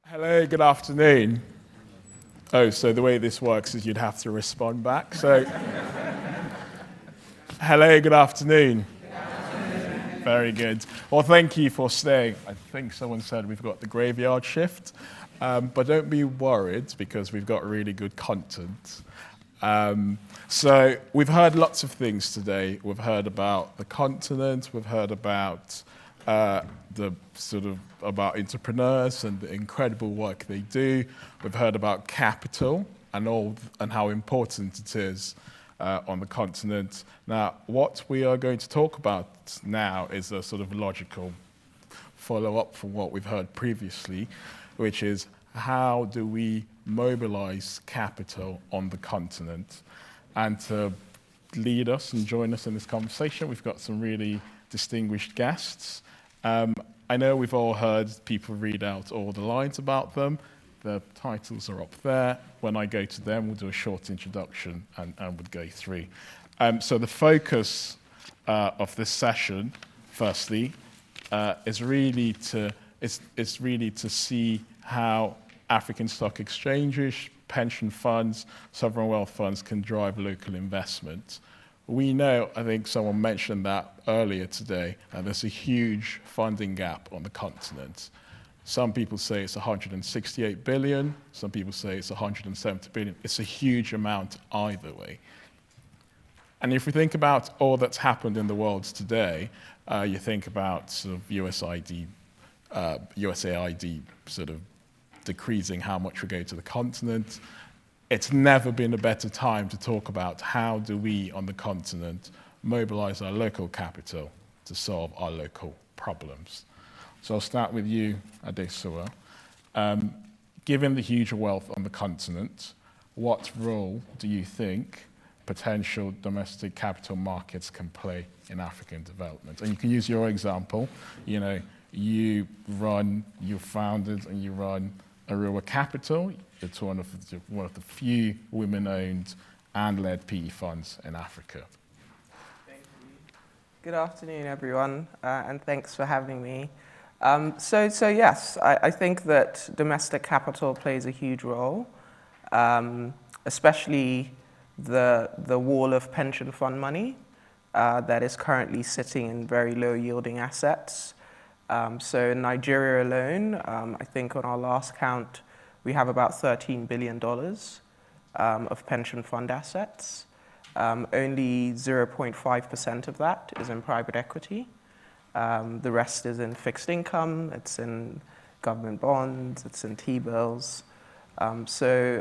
Hello, good afternoon. Oh, so the way this works is you'd have to respond back. So, hello, good afternoon. Very good. Well, thank you for staying. I think someone said we've got the graveyard shift, but don't be worried because we've got really good content. So we've heard lots of things today. We've heard about the continent. We've heard about about entrepreneurs and the incredible work they do. We've heard about capital and how important it is on the continent. Now, what we are going to talk about now is a sort of logical follow-up from what we've heard previously, which is how do we mobilize capital on the continent? And to lead us and join us in this conversation, we've got some really distinguished guests. I know we've all heard people read out all the lines about them. The titles are up there. When I go to them, we'll do a short introduction and we'll go through. So the focus of this session, firstly, is really to see how African stock exchanges, pension funds, sovereign wealth funds can drive local investment. We know, I think someone mentioned that earlier today, there's a huge funding gap on the continent. Some people say it's 168 billion, some people say it's 170 billion. It's a huge amount either way. And if we think about all that's happened in the world today, you think about sort of USAID sort of decreasing how much we go to the continent. It's never been a better time to talk about how do we on the continent mobilize our local capital to solve our local problems. So I'll start with you, Adesuwa. Given the huge wealth on the continent, what role do you think potential domestic capital markets can play in African development? And you can use your example. You know, you founded and you run Arua Capital. It's one of the few women-owned and led PE funds in Africa. Thank you. Good afternoon, everyone, and thanks for having me. So yes, I think that domestic capital plays a huge role, especially the wall of pension fund money that is currently sitting in very low-yielding assets. So in Nigeria alone, I think on our last count, we have about $13 billion of pension fund assets. Only 0.5% of that is in private equity. The rest is in fixed income, it's in government bonds, it's in T-bills. PENCOM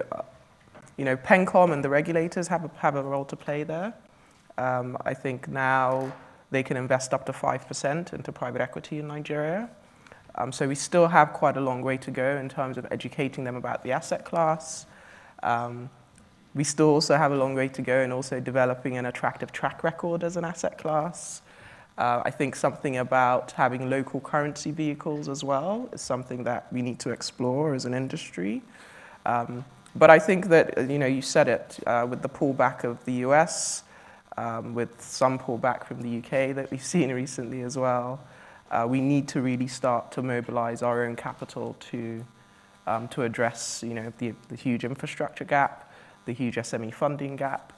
and the regulators have a role to play there. I think now they can invest up to 5% into private equity in Nigeria. So we still have quite a long way to go in terms of educating them about the asset class. We still also have a long way to go in also developing an attractive track record as an asset class. I think something about having local currency vehicles as well is something that we need to explore as an industry. But I think that, you said it, with the pullback of the US, with some pullback from the UK that we've seen recently as well, we need to really start to mobilize our own capital to address, the huge infrastructure gap, the huge SME funding gap.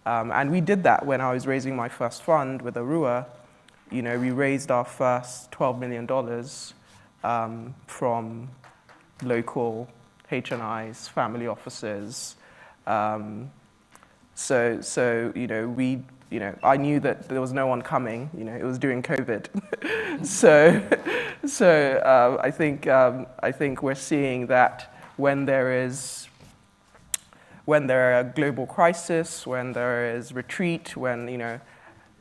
And we did that when I was raising my first fund with Arua. We raised our first $12 million from local HNIs, family offices. I knew that there was no one coming. It was during COVID. I think we're seeing that when there are global crisis, when there is retreat, when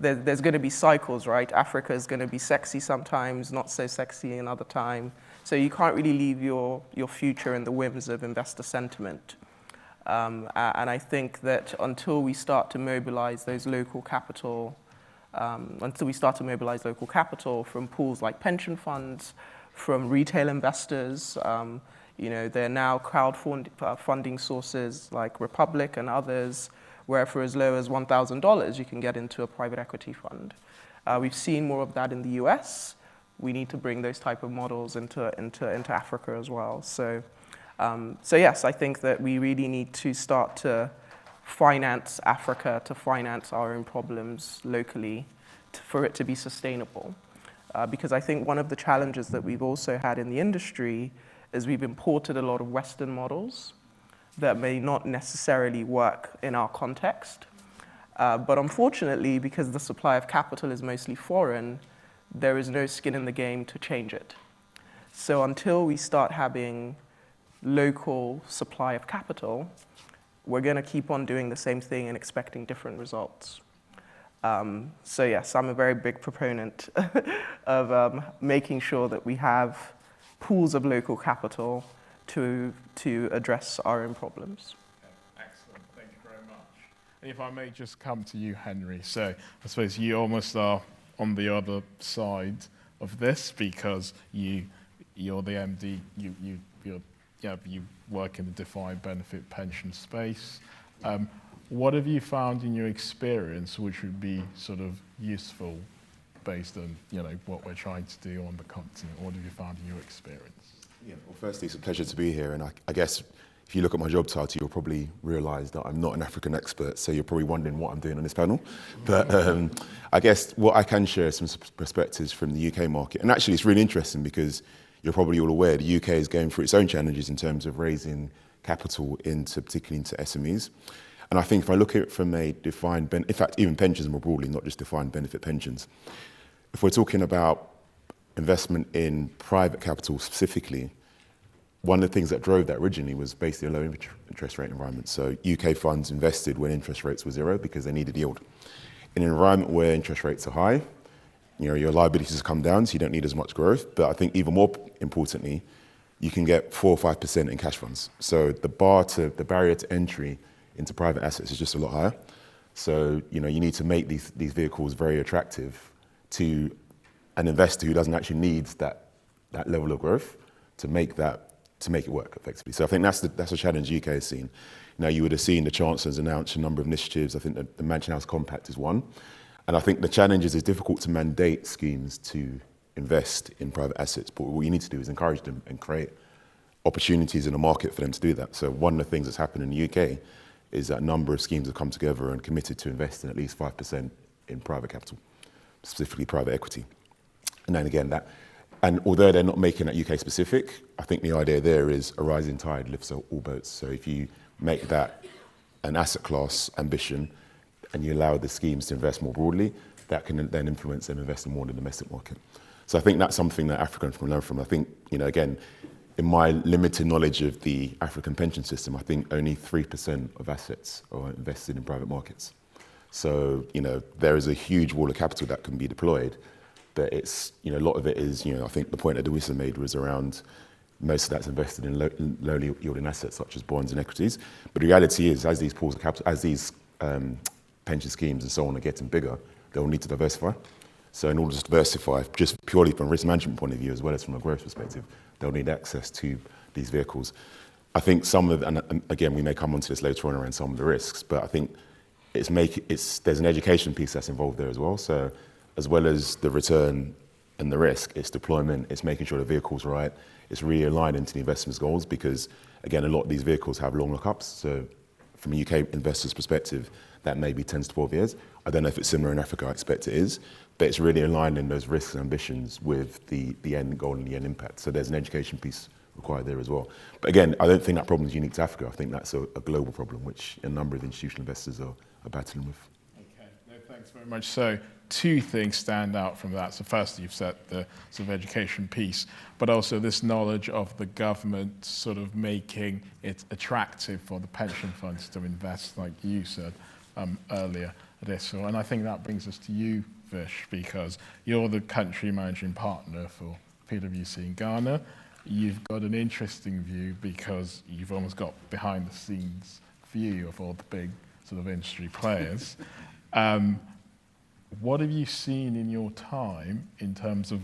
there's going to be cycles, right? Africa is going to be sexy sometimes, not so sexy another time. So you can't really leave your future in the whims of investor sentiment. And I think that until we start to mobilize those local capital, from pools like pension funds, from retail investors, there are now funding sources like Republic and others, where for as low as $1,000 you can get into a private equity fund. We've seen more of that in the US, we need to bring those type of models into Africa as well. So yes, I think that we really need to start to finance Africa, to finance our own problems locally, for it to be sustainable. Because I think one of the challenges that we've also had in the industry is we've imported a lot of Western models that may not necessarily work in our context. But unfortunately, because the supply of capital is mostly foreign, there is no skin in the game to change it. So until we start having local supply of capital, we're going to keep on doing the same thing and expecting different results. So yes, I'm a very big proponent of making sure that we have pools of local capital to address our own problems. Excellent, thank you very much. And if I may just come to you, Henry. So I suppose you almost are on the other side of this because you're the MD, you work in the defined benefit pension space. What have you found in your experience which would be sort of useful based on what we're trying to do on the continent? What have you found in your experience? Yeah, well, firstly, it's a pleasure to be here, and I guess if you look at my job title, you'll probably realise that I'm not an African expert, so you're probably wondering what I'm doing on this panel. But I guess what I can share is some perspectives from the UK market, and actually it's really interesting because you're probably all aware the UK is going through its own challenges in terms of raising capital particularly into SMEs. And I think if I look at it from a defined in fact, even pensions more broadly, not just defined benefit pensions, if we're talking about investment in private capital specifically, one of the things that drove that originally was basically a low interest rate environment. So UK funds invested when interest rates were zero because they needed yield. In an environment where interest rates are high, your liabilities come down, so you don't need as much growth. But I think even more importantly, you can get 4 or 5% in cash funds. So the barrier to entry into private assets is just a lot higher. So you need to make these vehicles very attractive to an investor who doesn't actually need that level of growth to make it work effectively. So I think that's a challenge the UK has seen. Now you would have seen the Chancellor's announced a number of initiatives. I think the Mansion House Compact is one. And I think the challenge is it's difficult to mandate schemes to invest in private assets, but what you need to do is encourage them and create opportunities in the market for them to do that. So one of the things that's happened in the UK is that a number of schemes have come together and committed to invest in at least 5% in private capital, specifically private equity. And then again, and although they're not making that UK specific, I think the idea there is a rising tide lifts all boats. So if you make that an asset class ambition and you allow the schemes to invest more broadly, that can then influence them investing more in the domestic market. So I think that's something that Africans can learn from. I think, again, in my limited knowledge of the African pension system, I think only 3% of assets are invested in private markets. So, there is a huge wall of capital that can be deployed. But it's, a lot of it is, I think the point that Dewisa made was around most of that's invested in lowly yielding assets such as bonds and equities. But the reality is, as these pools of capital, as these pension schemes and so on are getting bigger, they'll need to diversify. So in order to diversify, just purely from a risk management point of view, as well as from a growth perspective, they'll need access to these vehicles. I think and again, we may come onto this later on around some of the risks, but I think there's an education piece that's involved there as well. So as well as the return and the risk, it's deployment, it's making sure the vehicle's right, it's really aligned into the investment's goals because, again, a lot of these vehicles have long lockups. So from a UK investor's perspective, that may be 10 to 12 years. I don't know if it's similar in Africa, I expect it is, but it's really aligning those risks and ambitions with the end goal and the end impact. So there's an education piece required there as well. But again, I don't think that problem is unique to Africa. I think that's a global problem, which a number of institutional investors are battling with. Okay, no, thanks very much. So 2 things stand out from that. So first, you've said the sort of education piece, but also this knowledge of the government sort of making it attractive for the pension funds to invest, like you said earlier, Adesso. And I think that brings us to you, Vish, because you're the country managing partner for PwC in Ghana. You've got an interesting view because you've almost got behind the scenes view of all the big sort of industry players. What have you seen in your time in terms of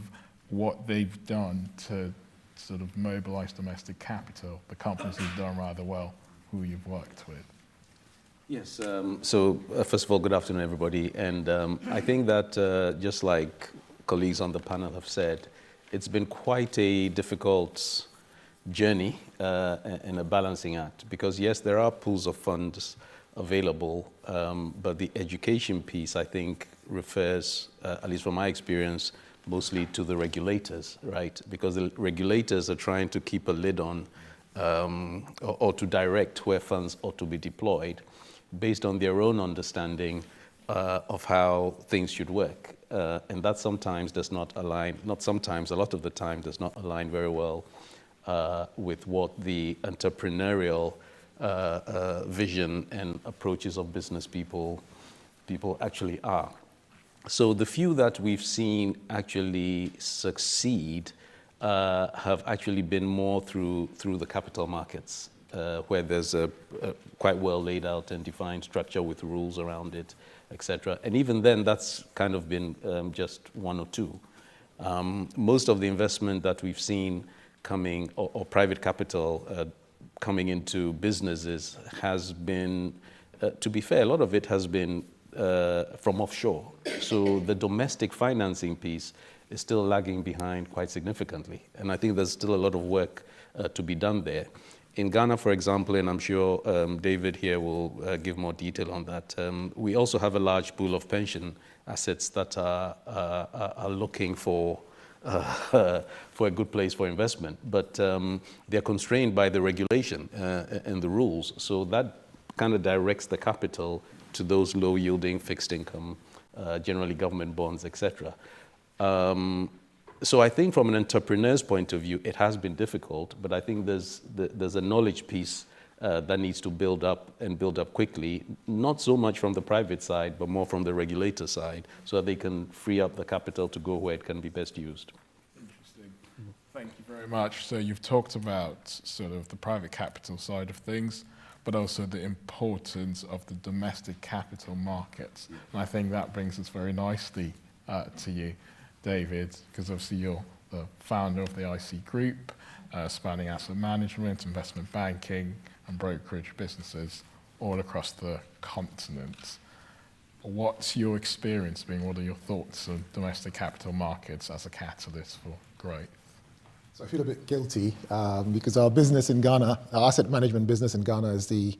what they've done to sort of mobilize domestic capital, the companies who've done rather well, who you've worked with? Yes, first of all, good afternoon, everybody. And I think that just like colleagues on the panel have said, it's been quite a difficult journey and a balancing act, because yes, there are pools of funds available, but the education piece, I think, refers, at least from my experience, mostly to the regulators, right? Because the regulators are trying to keep a lid on or to direct where funds ought to be deployed based on their own understanding of how things should work. And that sometimes does not align, not sometimes, a lot of the time does not align very well with what the entrepreneurial vision and approaches of business people actually are. So the few that we've seen actually succeed have actually been more through the capital markets, where there's a quite well laid out and defined structure with rules around it, etc. And even then, that's kind of been just one or two. Most of the investment that we've seen coming, or private capital coming into businesses has been, to be fair, a lot of it has been from offshore. So the domestic financing piece is still lagging behind quite significantly. And I think there's still a lot of work to be done there. In Ghana, for example, and I'm sure David here will give more detail on that, we also have a large pool of pension assets that are looking for a good place for investment. But they're constrained by the regulation and the rules. So that kind of directs the capital to those low-yielding fixed income, generally government bonds, etc. So I think from an entrepreneur's point of view, it has been difficult, but I think there's a knowledge piece that needs to build up and build up quickly, not so much from the private side, but more from the regulator side, so that they can free up the capital to go where it can be best used. Interesting. Thank you very much. So you've talked about sort of the private capital side of things, but also the importance of the domestic capital markets. And I think that brings us very nicely to you, David, because obviously you're the founder of the IC Group, spanning asset management, investment banking, and brokerage businesses all across the continent. What's your experience been? What are your thoughts on domestic capital markets as a catalyst for growth? So I feel a bit guilty because our business in Ghana, our asset management business in Ghana is the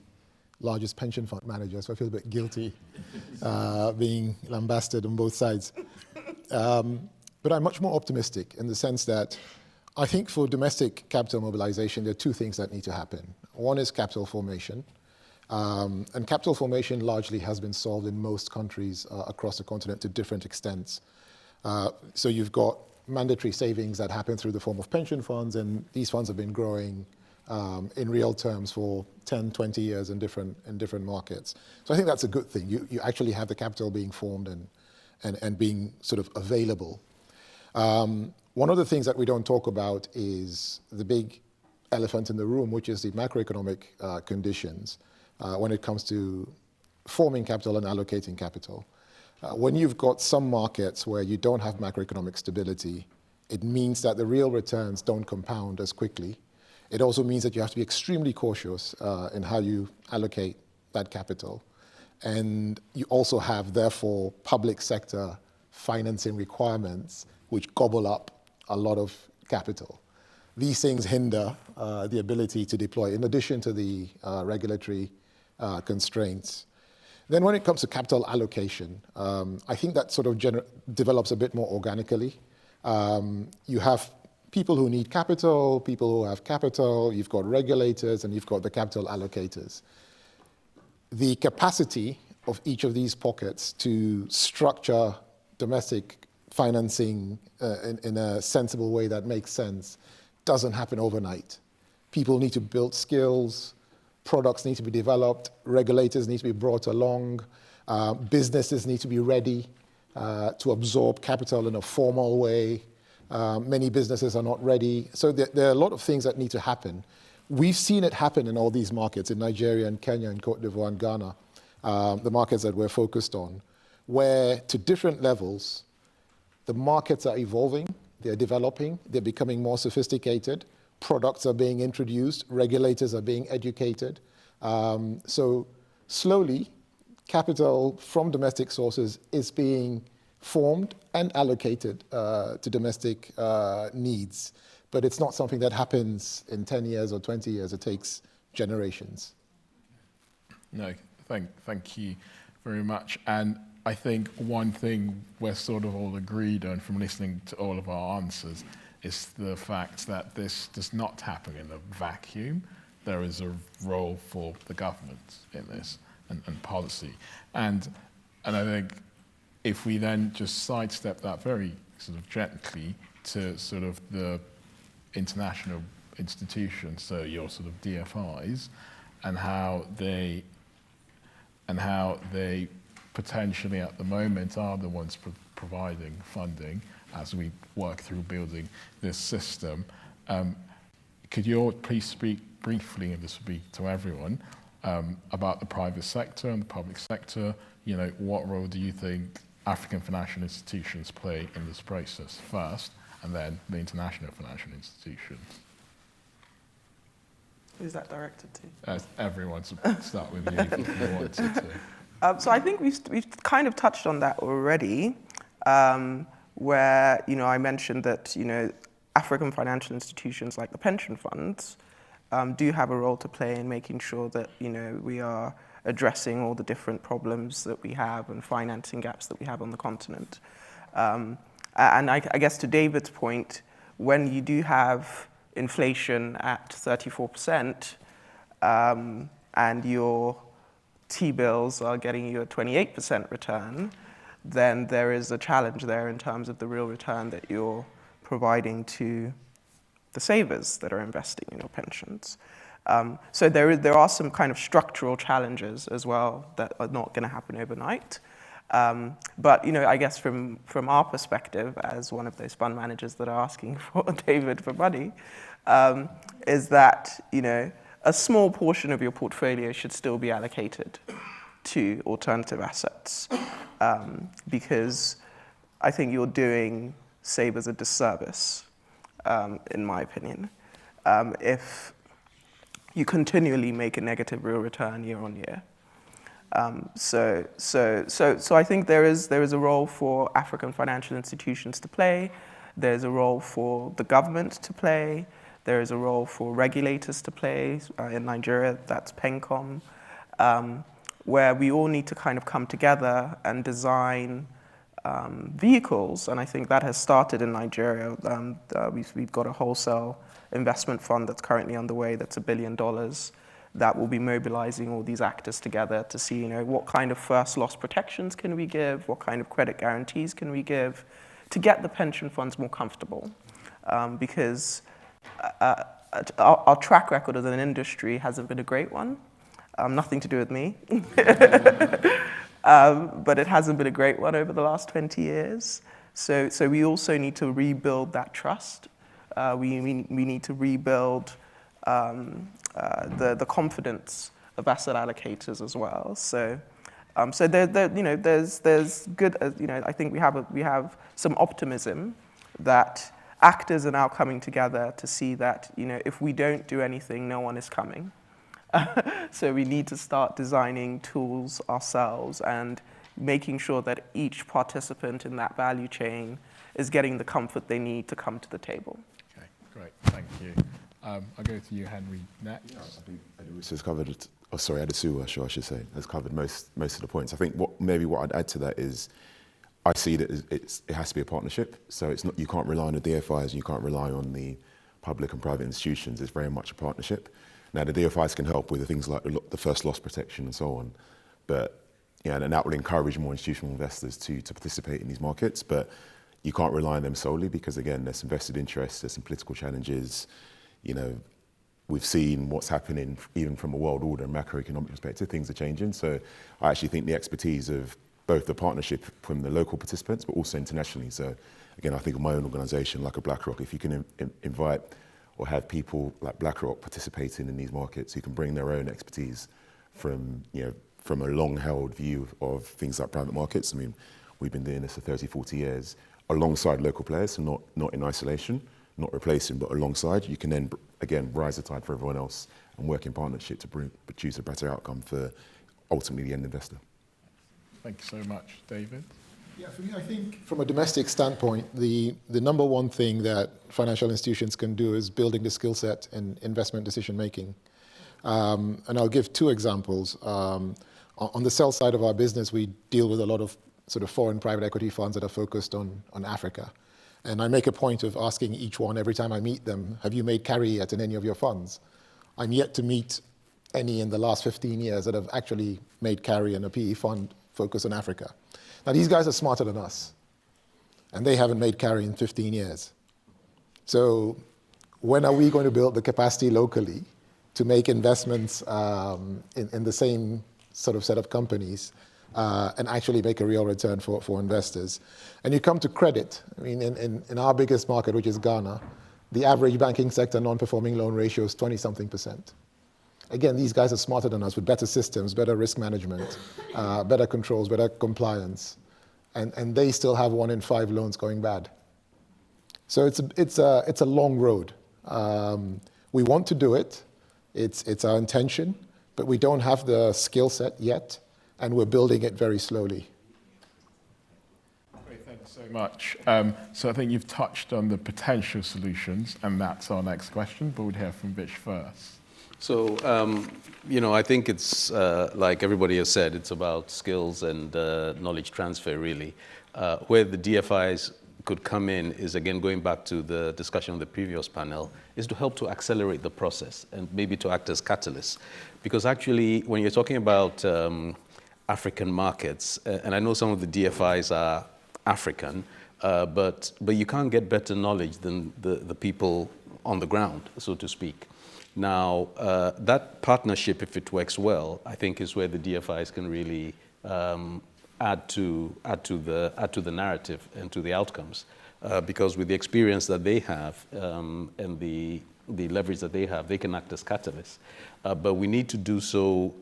largest pension fund manager, so I feel a bit guilty being lambasted on both sides. But I'm much more optimistic in the sense that I think for domestic capital mobilization, there are two things that need to happen. One is capital formation. And capital formation largely has been solved in most countries across the continent to different extents. So you've got mandatory savings that happen through the form of pension funds, and these funds have been growing in real terms for 10, 20 years in different markets. So I think that's a good thing. You actually have the capital being formed and being sort of available. One of the things that we don't talk about is the big elephant in the room, which is the macroeconomic conditions when it comes to forming capital and allocating capital. When you've got some markets where you don't have macroeconomic stability, it means that the real returns don't compound as quickly. It also means that you have to be extremely cautious in how you allocate that capital. And you also have, therefore, public sector financing requirements which gobble up a lot of capital. These things hinder the ability to deploy, in addition to the regulatory constraints. Then when it comes to capital allocation, I think that sort of develops a bit more organically. You have people who need capital, people who have capital, you've got regulators, and you've got the capital allocators. The capacity of each of these pockets to structure domestic financing in a sensible way that makes sense doesn't happen overnight. People need to build skills, products need to be developed, regulators need to be brought along, businesses need to be ready to absorb capital in a formal way. Many businesses are not ready. So there are a lot of things that need to happen. We've seen it happen in all these markets, in Nigeria and Kenya and Cote d'Ivoire and Ghana, the markets that we're focused on, where to different levels, the markets are evolving, they're developing, they're becoming more sophisticated, products are being introduced, regulators are being educated. So slowly, capital from domestic sources is being formed and allocated to domestic needs. But it's not something that happens in 10 years or 20 years. It takes generations. No, thank you very much. And I think one thing we're sort of all agreed on from listening to all of our answers is the fact that this does not happen in a vacuum. There is a role for the government in this and policy. And I think if we then just sidestep that very sort of gently to sort of the international institutions, so your sort of DFIs, and how they potentially at the moment are the ones providing funding as we work through building this system. Could you all please speak briefly, and this would be to everyone, about the private sector and the public sector? You know, what role do you think African financial institutions play in this process first, and then the international financial institutions? Who's that directed to? Everyone, to start with you if you wanted to. So I think we've kind of touched on that already, where, you know, I mentioned that, you know, African financial institutions like the pension funds do have a role to play in making sure that, you know, we are addressing all the different problems that we have and financing gaps that we have on the continent. And I guess to David's point, when you do have inflation at 34%, and your T-bills are getting you a 28% return, then there is a challenge there in terms of the real return that you're providing to the savers that are investing in your pensions. So there are some kind of structural challenges as well that are not going to happen overnight. But, you know, I guess from our perspective, as one of those fund managers that are asking for David for money, is that, you know, a small portion of your portfolio should still be allocated to alternative assets, because I think you're doing savers a disservice, in my opinion, if you continually make a negative real return year on year. So I think there is a role for African financial institutions to play. There's a role for the government to play. There is a role for regulators to play. In Nigeria, that's PENCOM, where we all need to kind of come together and design vehicles. And I think that has started in Nigeria. We've got a wholesale investment fund that's currently underway that's $1 billion that will be mobilizing all these actors together to see, you know, what kind of first loss protections can we give, what kind of credit guarantees can we give to get the pension funds more comfortable. Because our track record as an industry hasn't been a great one. Nothing to do with me. But it hasn't been a great one over the last 20 years. So we also need to rebuild that trust. We need to rebuild the confidence of asset allocators as well. So there, you know, there's good, you know, I think we have some optimism that actors are now coming together to see that, you know, if we don't do anything, no one is coming. So we need to start designing tools ourselves and making sure that each participant in that value chain is getting the comfort they need to come to the table. Okay, great, thank you. I'll go to you, Henry, next. Yeah, I think Adewusi has covered it. Oh, sorry, Adesuwa, I should say, has covered most of the points. I think what I'd add to that is I see that it has to be a partnership. So it's not, you can't rely on the DFIs and you can't rely on the public and private institutions. It's very much a partnership. Now, the DFIs can help with the things like the first loss protection and so on, but yeah, and that will encourage more institutional investors to participate in these markets. But you can't rely on them solely because, again, there's some vested interests, there's some political challenges. You know, we've seen what's happening even from a world order and macroeconomic perspective. Things are changing. So I actually think the expertise of both the partnership from the local participants, but also internationally. So again, I think of my own organisation, like a BlackRock, if you can invite or have people like BlackRock participating in these markets who can bring their own expertise from, you know, from a long-held view of things like private markets. I mean, we've been doing this for 30, 40 years alongside local players, so not in isolation, not replacing, but alongside. You can then, again, rise the tide for everyone else and work in partnership to produce a better outcome for ultimately the end investor. Thank you so much, David. Yeah, for me, I think from a domestic standpoint, the number one thing that financial institutions can do is building the skill set in investment decision making. And I'll give two examples. On the sell side of our business, we deal with a lot of sort of foreign private equity funds that are focused on Africa. And I make a point of asking each one every time I meet them, have you made carry yet in any of your funds? I'm yet to meet any in the last 15 years that have actually made carry in a PE fund focused on Africa. Now, these guys are smarter than us, and they haven't made carry in 15 years. So when are we going to build the capacity locally to make investments in the same sort of set of companies and actually make a real return for investors? And you come to credit. I mean, in our biggest market, which is Ghana, the average banking sector non-performing loan ratio is 20-something%. Again, these guys are smarter than us with better systems, better risk management, better controls, better compliance, and they still have 1 in 5 loans going bad. So it's a long road. We want to do it. It's our intention, but we don't have the skill set yet, and we're building it very slowly. Great, thanks so much. So I think you've touched on the potential solutions, and that's our next question, but we'd hear from Vish first. So, I think it's like everybody has said, it's about skills and knowledge transfer, really. Where the DFIs could come in is, again, going back to the discussion on the previous panel, is to help to accelerate the process and maybe to act as catalysts. Because actually, when you're talking about African markets, and I know some of the DFIs are African, but you can't get better knowledge than the people on the ground, so to speak. Now, that partnership, if it works well, I think is where the DFIs can really add to the narrative and to the outcomes, because with the experience that they have and the leverage that they have, they can act as catalysts. But we need to do so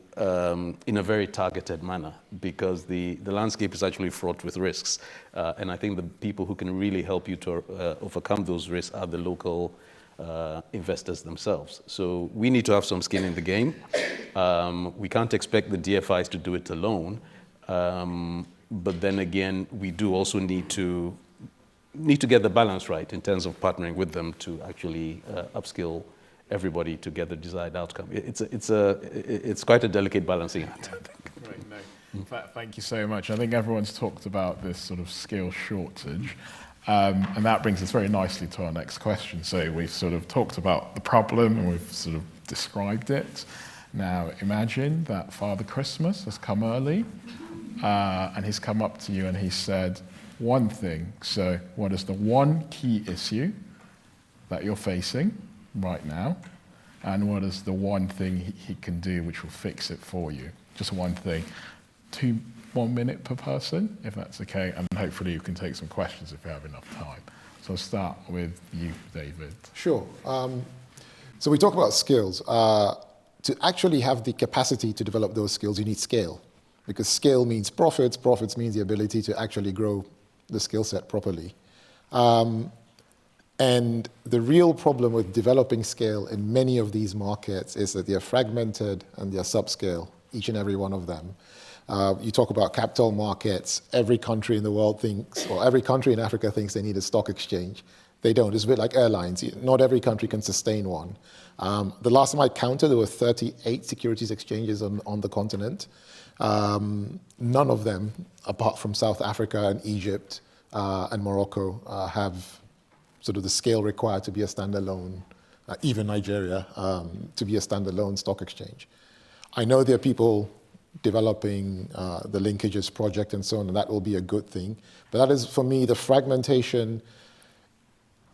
in a very targeted manner, because the landscape is actually fraught with risks, and I think the people who can really help you to overcome those risks are the local investors themselves. So we need to have some skin in the game. We can't expect the DFIs to do it alone, but then again, we do also need to get the balance right in terms of partnering with them to actually upskill everybody to get the desired outcome. It's quite a delicate balancing act. Great, no. Thank you so much. I think everyone's talked about this sort of skill shortage. And that brings us very nicely to our next question. So we've sort of talked about the problem and we've sort of described it. Now imagine that Father Christmas has come early and he's come up to you and he said one thing. So what is the one key issue that you're facing right now? And what is the one thing he can do which will fix it for you? Just one thing. 1 minute per person, if that's okay, and hopefully you can take some questions if you have enough time. So I'll start with you, David. Sure. So we talk about skills. To actually have the capacity to develop those skills, you need scale, because scale means profits. Profits means the ability to actually grow the skill set properly. And the real problem with developing scale in many of these markets is that they're fragmented and they're subscale, each and every one of them. You talk about capital markets, every country in the world thinks, or every country in Africa thinks they need a stock exchange. They don't. It's a bit like airlines. Not every country can sustain one. The last time I counted, there were 38 securities exchanges on the continent. None of them, apart from South Africa and Egypt and Morocco, have sort of the scale required to be a standalone, even Nigeria, to be a standalone stock exchange. I know there are people developing the linkages project and so on, and that will be a good thing. But that is, for me, the fragmentation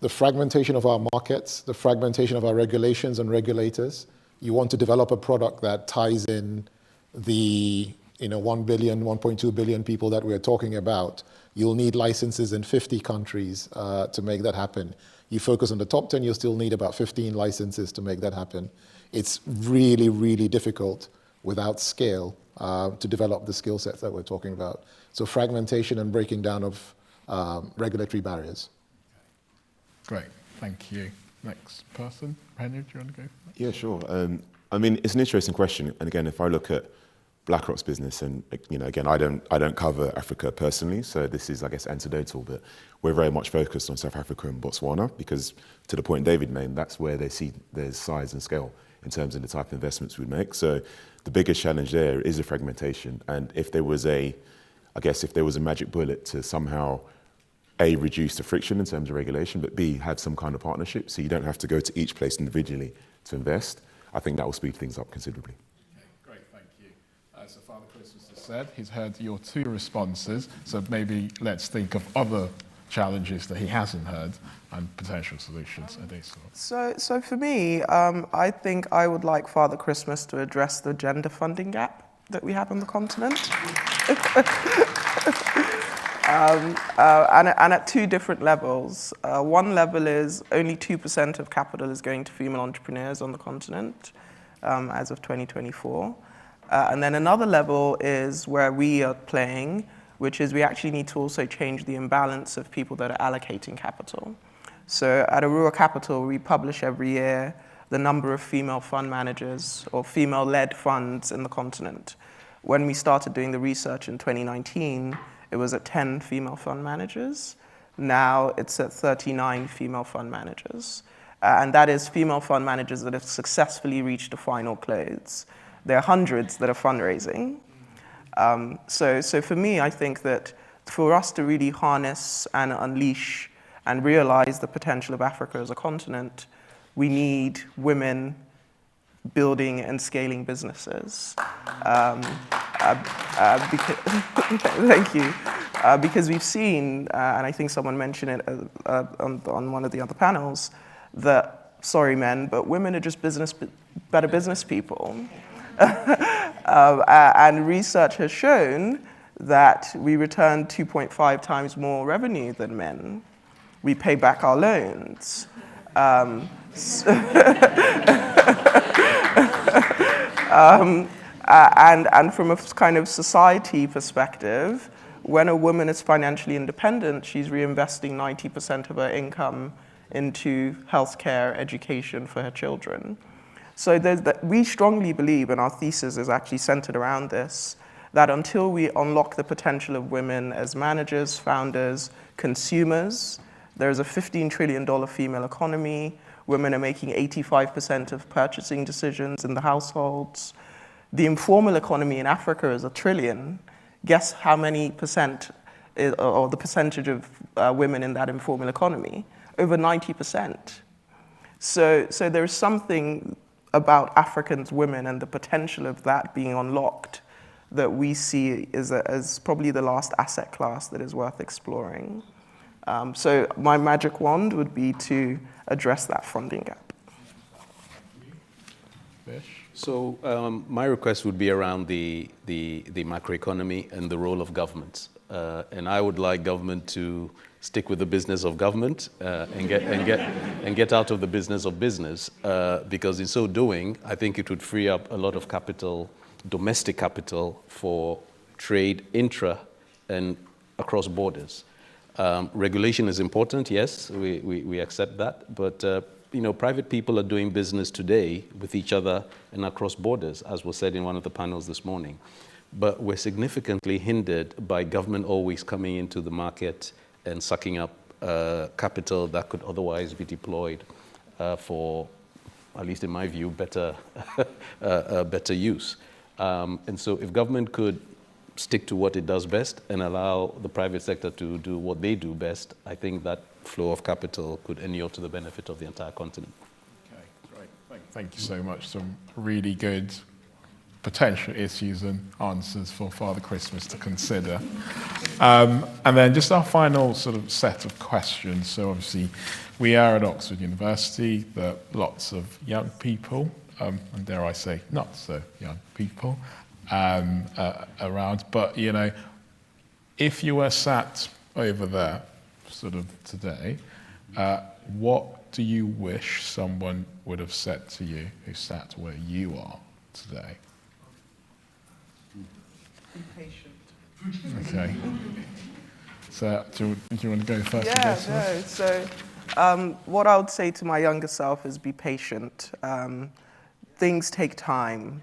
of our markets, the fragmentation of our regulations and regulators. You want to develop a product that ties in the 1 billion, 1.2 billion people that we're talking about. You'll need licenses in 50 countries to make that happen. You focus on the top 10, you'll still need about 15 licenses to make that happen. It's really, really difficult without scale to develop the skill sets that we're talking about. So fragmentation and breaking down of regulatory barriers. Great, thank you. Next person, Henry, do you want to go? Yeah, sure. I mean, it's an interesting question. And again, if I look at BlackRock's business, and again, I don't cover Africa personally, so this is, I guess, anecdotal, but we're very much focused on South Africa and Botswana because, to the point David made, that's where they see there's size and scale in terms of the type of investments we make. So the biggest challenge there is the fragmentation, and if there was a magic bullet to somehow A, reduce the friction in terms of regulation, but B, have some kind of partnership so you don't have to go to each place individually to invest, I think that will speed things up considerably. Great, thank you. So Father Christmas has said he's heard your 2 responses, so maybe let's think of other challenges that he hasn't heard and potential solutions. So for me, I think I would like Father Christmas to address the gender funding gap that we have on the continent. And at 2 different levels. One level is only 2% of capital is going to female entrepreneurs on the continent as of 2024. And then another level is where we are playing, which is we actually need to also change the imbalance of people that are allocating capital. So at Aurora Capital, we publish every year the number of female fund managers or female-led funds in the continent. When we started doing the research in 2019, it was at 10 female fund managers. Now it's at 39 female fund managers. And that is female fund managers that have successfully reached a final close. There are hundreds that are fundraising. So for me, I think that for us to really harness and unleash and realize the potential of Africa as a continent, we need women building and scaling businesses. Thank you. Because we've seen, and I think someone mentioned it on one of the other panels, that, sorry men, but women are just better business people. And research has shown that we return 2.5 times more revenue than men. We pay back our loans. And from a kind of society perspective, when a woman is financially independent, she's reinvesting 90% of her income into healthcare, education for her children. So we strongly believe, and our thesis is actually centered around this, that until we unlock the potential of women as managers, founders, consumers, there's a $15 trillion female economy. Women are making 85% of purchasing decisions in the households. The informal economy in Africa is $1 trillion. Guess how many percent, or the percentage of women in that informal economy? Over 90%. So there's something about African women and the potential of that being unlocked that we see as probably the last asset class that is worth exploring. So my magic wand would be to address that funding gap. So my request would be around the macroeconomy and the role of government. And I would like government to stick with the business of government and get out of the business of business, because in so doing, I think it would free up a lot of capital, domestic capital, for trade intra and across borders. Regulation is important, yes, we accept that, but private people are doing business today with each other and across borders, as was said in one of the panels this morning. But we're significantly hindered by government always coming into the market and sucking up capital that could otherwise be deployed for, at least in my view, better use. And so if government could stick to what it does best and allow the private sector to do what they do best, I think that flow of capital could inure to the benefit of the entire continent. Okay, great. Thank you so much. Some really good potential issues and answers for Father Christmas to consider. And then just our final sort of set of questions. So obviously we are at Oxford University, there are lots of young people, and dare I say not so young people around, but if you were sat over there sort of today, what do you wish someone would have said to you who sat where you are today? Be patient. Okay. So do you want to go first? Yeah, so what I would say to my younger self is be patient. Things take time.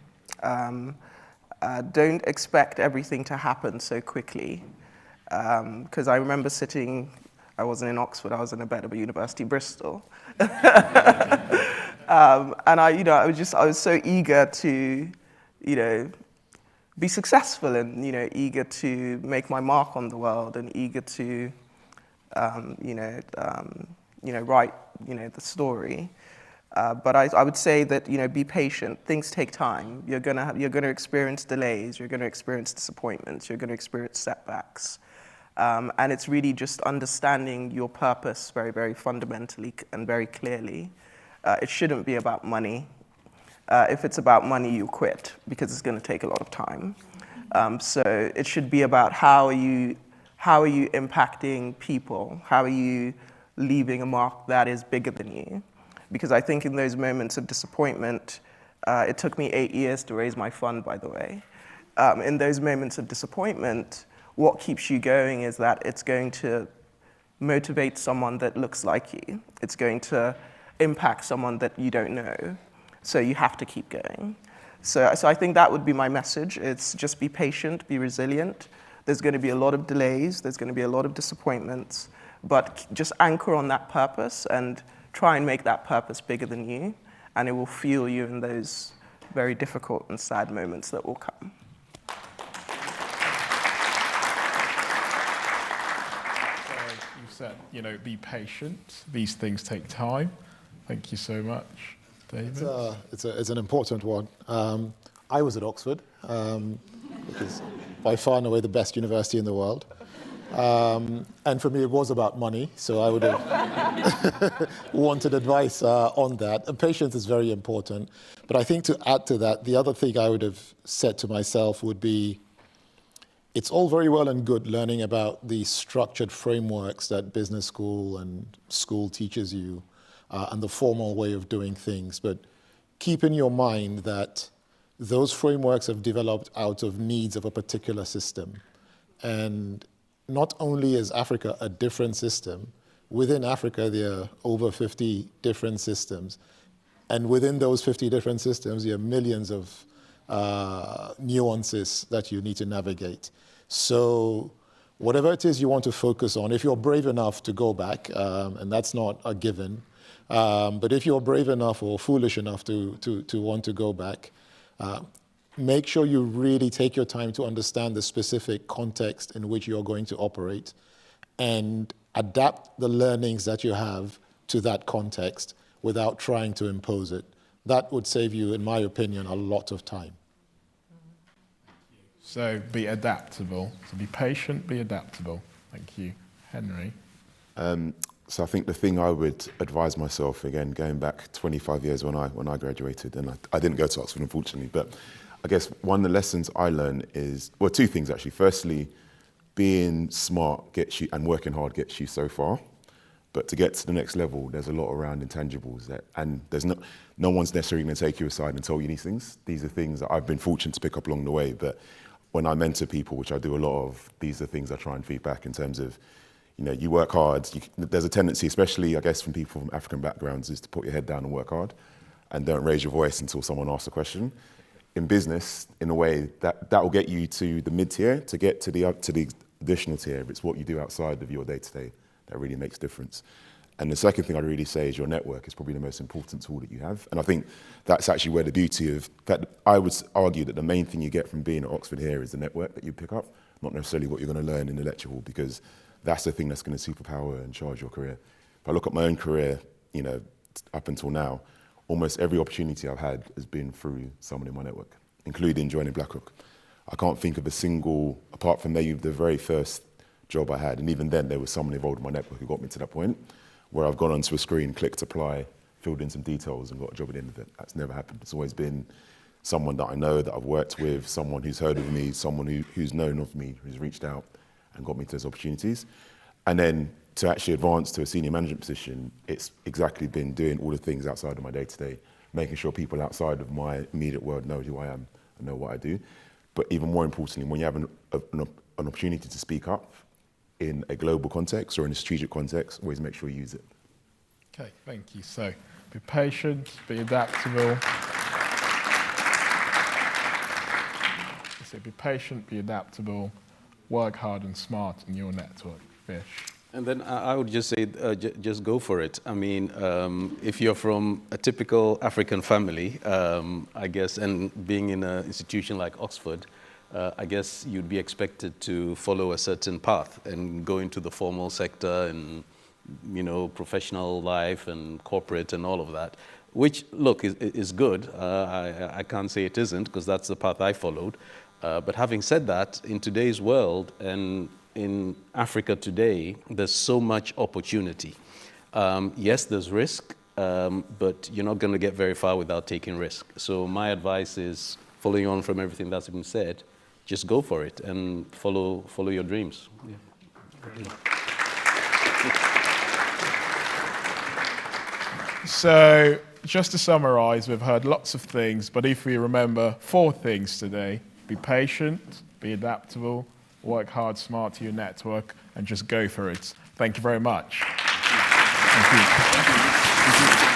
Don't expect everything to happen so quickly. Because I remember I wasn't in Oxford, I was in a better University, Bristol. And I was so eager to, be successful and, eager to make my mark on the world and eager to, write, the story. But I would say that, be patient. Things take time. You're gonna experience delays. You're gonna experience disappointments. You're gonna experience setbacks. And it's really just understanding your purpose very, very fundamentally and very clearly. It shouldn't be about money. If it's about money, you quit because it's going to take a lot of time. So it should be about how are you impacting people? How are you leaving a mark that is bigger than you? Because I think in those moments of disappointment, it took me 8 years to raise my fund, by the way. In those moments of disappointment, what keeps you going is that it's going to motivate someone that looks like you. It's going to impact someone that you don't know. So you have to keep going. So I think that would be my message. It's just be patient, be resilient. There's going to be a lot of delays. There's going to be a lot of disappointments. But just anchor on that purpose and try and make that purpose bigger than you. And it will fuel you in those very difficult and sad moments that will come. Said, be patient. These things take time. Thank you so much, David. It's an important one. I was at Oxford, which is by far and away the best university in the world. And for me, it was about money, so I would have wanted advice on that. And patience is very important. But I think to add to that, the other thing I would have said to myself would be, it's all very well and good learning about the structured frameworks that business school and school teaches you and the formal way of doing things. But keep in your mind that those frameworks have developed out of needs of a particular system. And not only is Africa a different system, within Africa there are over 50 different systems. And within those 50 different systems, there are millions of nuances that you need to navigate. So whatever it is you want to focus on, if you're brave enough to go back, and that's not a given, but if you're brave enough or foolish enough to want to go back, make sure you really take your time to understand the specific context in which you're going to operate and adapt the learnings that you have to that context without trying to impose it. That would save you, in my opinion, a lot of time. So be adaptable. So be patient, be adaptable. Thank you. Henry? So I think the thing I would advise myself, again, going back 25 years when I graduated, and I didn't go to Oxford, unfortunately, but I guess one of the lessons I learned is, well, two things actually. Firstly, being smart gets you, and working hard gets you so far. But to get to the next level, there's a lot around intangibles, and there's no one's necessarily going to take you aside and tell you these things. These are things that I've been fortunate to pick up along the way. But when I mentor people, which I do a lot of, these are things I try and feed back in terms of, you work hard. There's a tendency, especially I guess from people from African backgrounds, is to put your head down and work hard, and don't raise your voice until someone asks a question. In business, in a way, that will get you to the mid-tier. To get to the additional tier, it's what you do outside of your day-to-day that really makes a difference. And the second thing I'd really say is your network is probably the most important tool that you have. And I think that's actually where the beauty of that. I would argue that the main thing you get from being at Oxford here is the network that you pick up, not necessarily what you're going to learn in the lecture hall, because that's the thing that's going to superpower and charge your career. If I look at my own career, up until now, almost every opportunity I've had has been through someone in my network, including joining BlackRock. I can't think of a single, apart from maybe the very first job I had, and even then there was someone involved in my network who got me to that point, where I've gone onto a screen, clicked apply, filled in some details and got a job at the end of it. That's never happened. It's always been someone that I know, that I've worked with, someone who's heard of me, someone who's known of me, who's reached out and got me to those opportunities. And then to actually advance to a senior management position, it's exactly been doing all the things outside of my day-to-day, making sure people outside of my immediate world know who I am and know what I do. But even more importantly, when you have an opportunity to speak up in a global context or in a strategic context, always make sure you use it. Okay, thank you. So be patient, be adaptable. So be patient, be adaptable, work hard and smart in your network. Fish. And then I would just say, just go for it. I mean, if you're from a typical African family, I guess, and being in an institution like Oxford, I guess you'd be expected to follow a certain path and go into the formal sector and, you know, professional life and corporate and all of that, which, look, is good. I can't say it isn't, because that's the path I followed. But having said that, in today's world and in Africa today, there's so much opportunity. Yes, there's risk, but you're not going to get very far without taking risk. So my advice is, following on from everything that's been said, just go for it and follow your dreams. Yeah. So just to summarize, we've heard lots of things, but if we remember 4 things today: be patient, be adaptable, work hard, smart to your network, and just go for it. Thank you very much. Thank you.